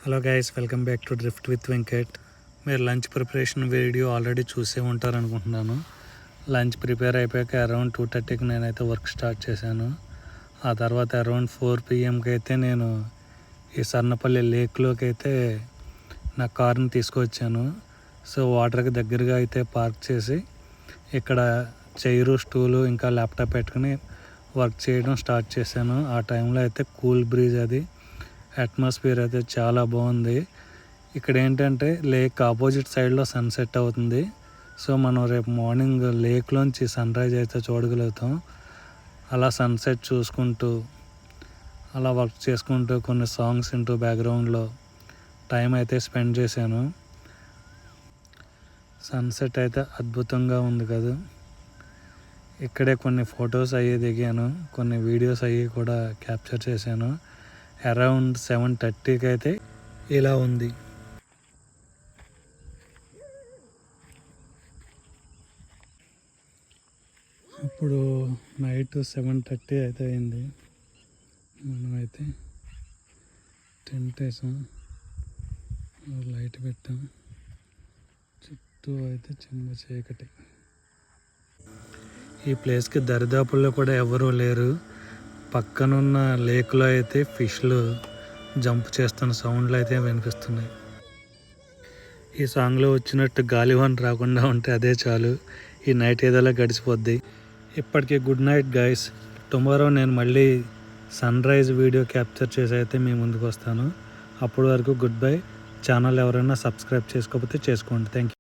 Hello guys, welcome back to drift with Venkat. మీరు lunch preparation video already చూసే ఉంటారనుకుంటున్నాను. Lunch prepare అయిపోయాక around 2:30కి నేనైతే work start చేశాను. ఆ తర్వాత అరౌండ్ 4 PM అయితే నేను ఈ సర్నపల్లి లేక్లోకి అయితే నా కార్ని తీసుకొచ్చాను. సో వాటర్కి దగ్గరగా అయితే పార్క్ చేసి ఇక్కడ చైరు, స్టూలు ఇంకా ల్యాప్టాప్ పెట్టుకుని వర్క్ చేయడం స్టార్ట్ చేశాను. ఆ టైంలో అయితే కూల్ బ్రీజ్, అది అట్మాస్ఫియర్ అయితే చాలా బాగుంది. ఇక్కడ ఏంటంటే లేక్ ఆపోజిట్ సైడ్లో సన్సెట్ అవుతుంది. సో మనం రేపు మార్నింగ్ లేక్లోంచి సన్ రైజ్ అయితే చూడగలుగుతాం. అలా సన్సెట్ చూసుకుంటూ అలా వర్క్ చేసుకుంటూ కొన్ని సాంగ్స్ వింటూ బ్యాక్గ్రౌండ్లో టైం అయితే స్పెండ్ చేశాను. సన్సెట్ అయితే అద్భుతంగా ఉంది కదా. ఇక్కడే కొన్ని ఫొటోస్ అయ్యి దిగాను, కొన్ని వీడియోస్ అయ్యి కూడా క్యాప్చర్ చేశాను. అరౌండ్ 7:30కి అయితే ఇలా ఉంది. ఇప్పుడు నైట్ 7:30 అయితే అయింది. మనమైతే టెంట్ వేసాం, లైట్ పెట్టాం, చుట్టూ అయితే చిన్న చీకటి. ఈ ప్లేస్కి దరిదాపుల్లో కూడా ఎవరూ లేరు. పక్కనున్న లేక్లో అయితే ఫిష్లు జంప్ చేస్తున్న సౌండ్లు అయితే వినిపిస్తున్నాయి. ఈ సాంగ్లో వచ్చినట్టు గాలివాన్ రాకుండా ఉంటే అదే చాలు, ఈ నైట్ ఏదోలా గడిచిపోద్ది. ఇప్పటికీ గుడ్ నైట్ గైస్. టుమారో నేను మళ్ళీ సన్ రైజ్ వీడియో క్యాప్చర్ చేసి అయితే మీ ముందుకు వస్తాను. అప్పటి వరకు గుడ్ బై. ఛానల్ ఎవరైనా సబ్స్క్రైబ్ చేసుకోకపోతే చేసుకోండి. Thank you.